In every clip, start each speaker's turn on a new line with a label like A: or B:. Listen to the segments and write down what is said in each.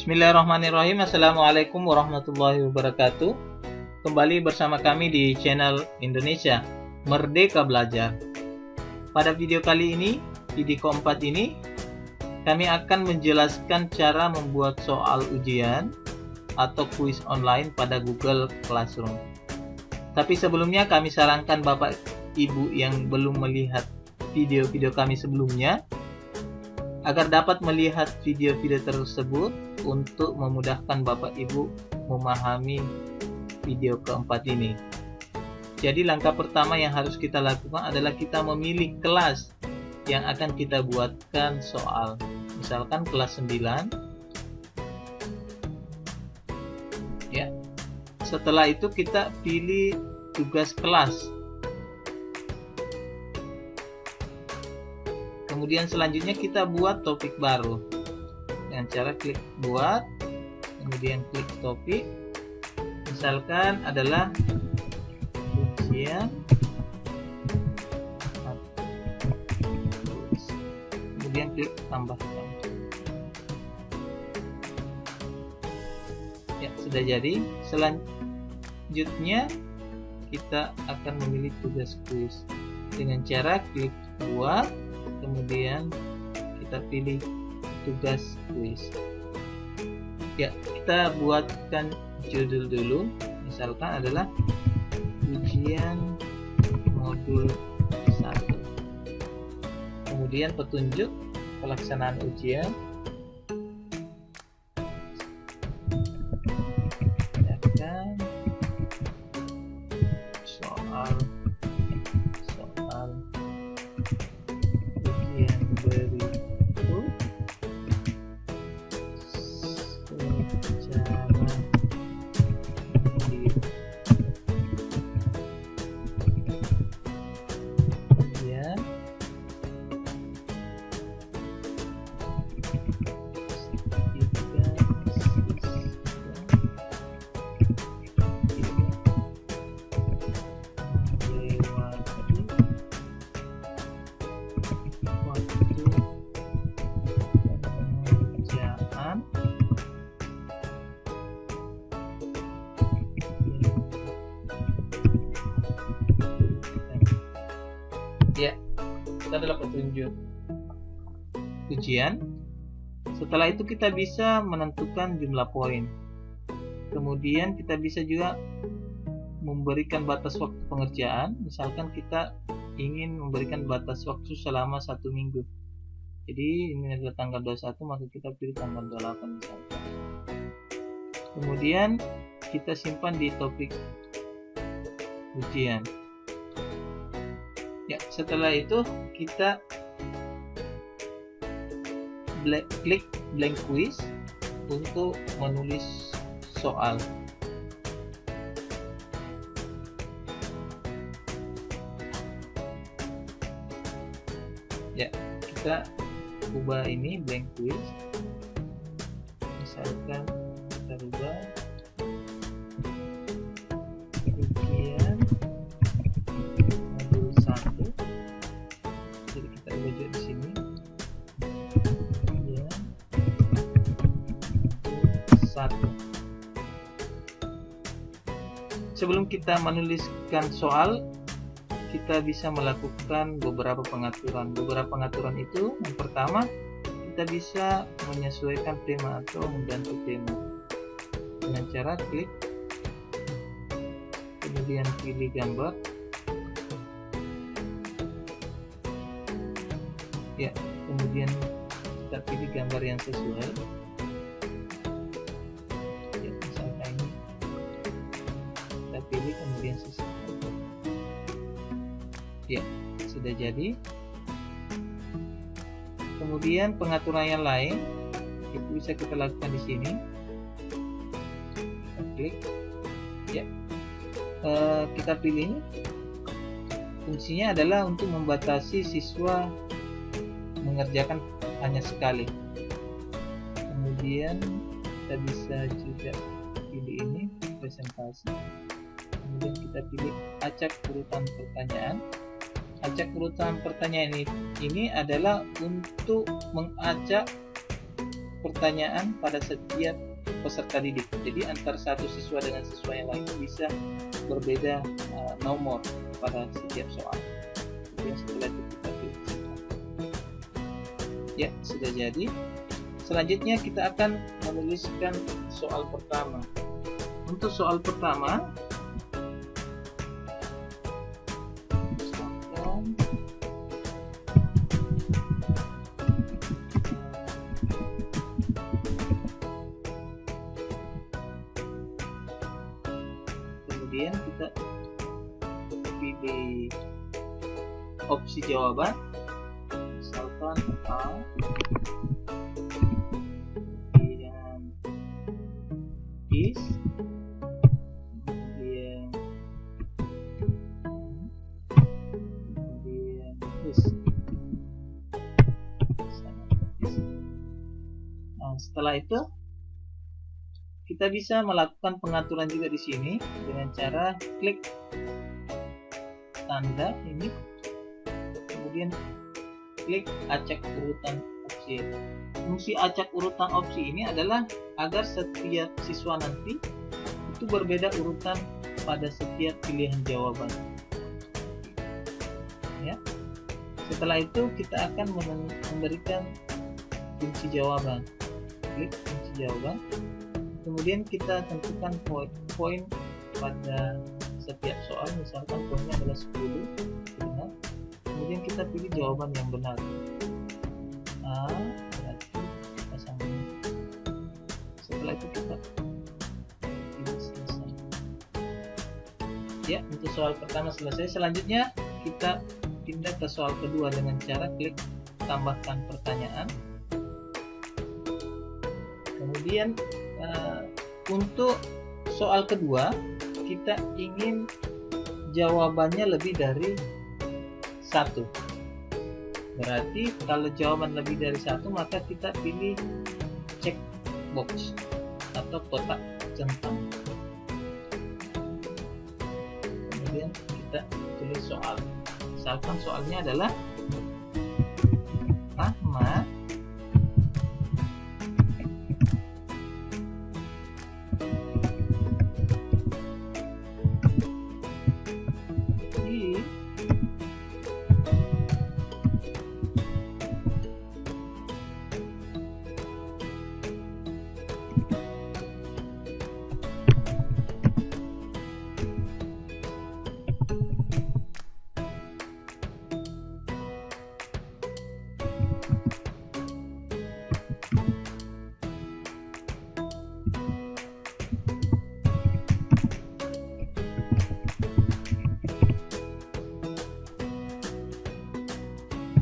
A: Bismillahirrahmanirrahim. Assalamualaikum warahmatullahi wabarakatuh. Kembali bersama kami di channel Indonesia Merdeka Belajar. Pada video kali ini, video keempat ini, kami akan menjelaskan cara membuat soal ujian atau kuis online pada Google Classroom. Tapi sebelumnya kami sarankan Bapak Ibu yang belum melihat video-video kami sebelumnya agar dapat melihat video-video tersebut untuk memudahkan Bapak Ibu memahami video keempat ini. Jadi langkah pertama yang harus kita lakukan adalah kita memilih kelas yang akan kita buatkan soal. Misalkan kelas 9. Ya. Setelah itu kita pilih tugas kelas. Kemudian selanjutnya kita buat topik baru dengan cara klik buat, kemudian klik topik, misalkan adalah ujian, kemudian klik tambahkan. Ya, sudah jadi. Selanjutnya kita akan memilih tugas kuis dengan cara klik buat, kemudian kita pilih tugas kuis. Ya, kita buatkan judul dulu, misalkan adalah ujian modul 1. Kemudian petunjuk pelaksanaan ujian, soal ujian berikut secara kemudian ya, itu adalah petunjuk ujian. Setelah itu kita bisa menentukan jumlah poin. Kemudian kita bisa juga memberikan batas waktu pengerjaan. Misalkan kita ingin memberikan batas waktu selama 1 minggu. Jadi ini adalah tanggal 21, maka kita pilih tanggal 28 misalkan. Kemudian kita simpan di topik ujian. Ya, setelah itu kita klik blank quiz untuk menulis soal. Ya, kita ubah ini blank quiz. Misalkan kita ubah ujian modul 1. Jadi kita ubah juga di sini. Ujian modul 1. Sebelum kita menuliskan soal, kita bisa melakukan beberapa pengaturan. Beberapa pengaturan itu, yang pertama, kita bisa menyesuaikan tema atau mengganti tema dengan cara klik, kemudian pilih gambar. Ya, kemudian kita pilih gambar yang sesuai. Ya, misalkan ini kita pilih, kemudian sesuai. Ya, sudah jadi. Kemudian pengaturan yang lain itu bisa kita lakukan di sini. Kita klik. Ya, kita pilih. Fungsinya adalah untuk membatasi siswa mengerjakan hanya sekali. Kemudian kita bisa juga pilih ini presentasi. Kemudian kita pilih acak urutan pertanyaan. Acak urutan pertanyaan ini adalah untuk mengacak pertanyaan pada setiap peserta didik. Jadi antara satu siswa dengan siswa yang lain bisa berbeda nomor pada setiap soal. Kemudian setelah itu kita pilih. Ya, sudah jadi. Selanjutnya kita akan menuliskan soal pertama. Untuk soal pertama, kemudian kita pilih opsi jawaban, misalkan A, kemudian is, kemudian is. Nah, setelah itu kita bisa melakukan pengaturan juga di sini dengan cara klik tanda ini, kemudian klik acak urutan opsi. Fungsi acak urutan opsi ini adalah agar setiap siswa nanti itu berbeda urutan pada setiap pilihan jawaban. Ya. Setelah itu kita akan memberikan kunci jawaban. Klik kunci jawaban. Kemudian kita tentukan poin pada setiap soal, misalkan poinnya adalah 10, benar. Kemudian kita pilih jawaban yang benar. A berarti pasang ini. Setelah itu kita pilih selesai. Ya, untuk soal pertama selesai. Selanjutnya kita pindah ke soal kedua dengan cara klik tambahkan pertanyaan. Kemudian untuk soal kedua kita ingin jawabannya lebih dari 1. Berarti kalau jawaban lebih dari 1 maka kita pilih check box atau kotak centang. Kemudian kita tulis soal. Misalkan soalnya adalah Ahmad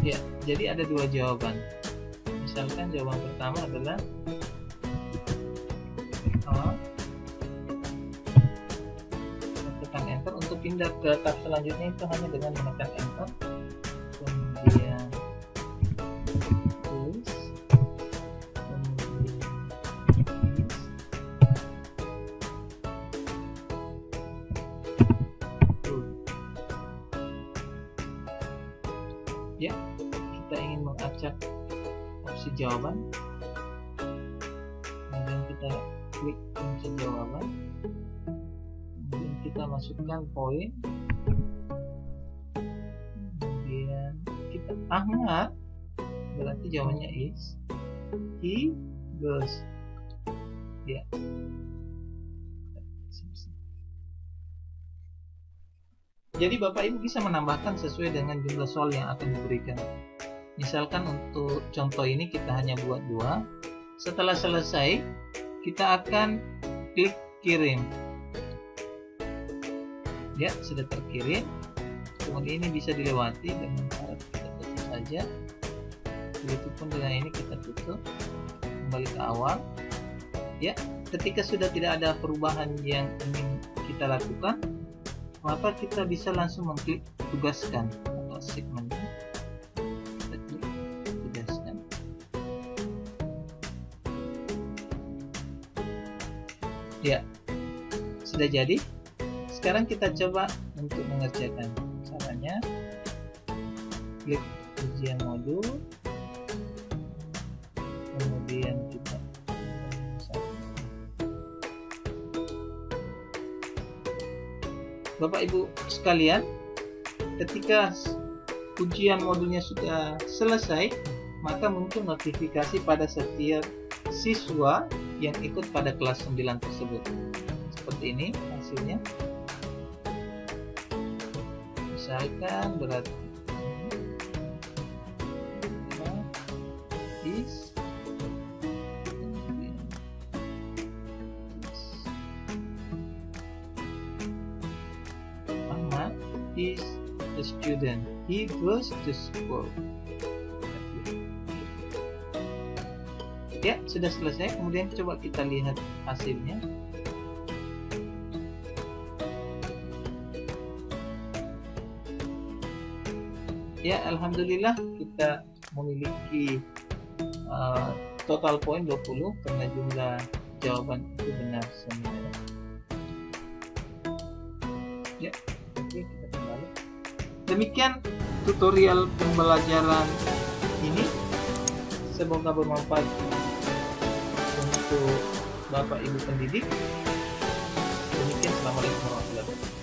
A: ya, jadi ada dua jawaban. Misalkan jawaban pertama adalah A. Tekan enter. Untuk pindah ke tab selanjutnya itu hanya dengan menekan enter. Kemudian tulis, kemudian ya, kita ingin mengacak opsi jawaban, kemudian kita klik kunci jawaban, kemudian kita masukkan poin, kemudian kita Ahmad berarti jawabannya is, he goes. Ya, jadi Bapak Ibu bisa menambahkan sesuai dengan jumlah soal yang akan diberikan. Misalkan untuk contoh ini kita hanya buat 2. Setelah selesai, kita akan klik kirim. Ya, sudah terkirim. Kemudian ini bisa dilewati dengan cara kita tutup saja. Begitupun dengan ini kita tutup. Kembali ke awal. Ya, ketika sudah tidak ada perubahan yang ingin kita lakukan, maka kita bisa langsung mengklik tugaskan atau segmen. Kita klik tugaskan. Ya, sudah jadi. Sekarang kita coba untuk mengerjakan. Caranya klik ujian modul, kemudian kita Bapak Ibu sekalian, ketika ujian modulnya sudah selesai, maka muncul notifikasi pada setiap siswa yang ikut pada kelas 9 tersebut. Seperti ini hasilnya. Misalkan berarti is Ahmad is a student. He goes to school. Ya, sudah selesai. Kemudian coba kita lihat hasilnya. Ya, alhamdulillah kita memiliki total poin 20 karena jumlah jawaban itu benar semua. Ya, oke, kita kembali. Demikian tutorial pembelajaran ini. Semoga bermanfaat untuk Bapak Ibu pendidik. Demikian, assalamualaikum warahmatullahi wabarakatuh.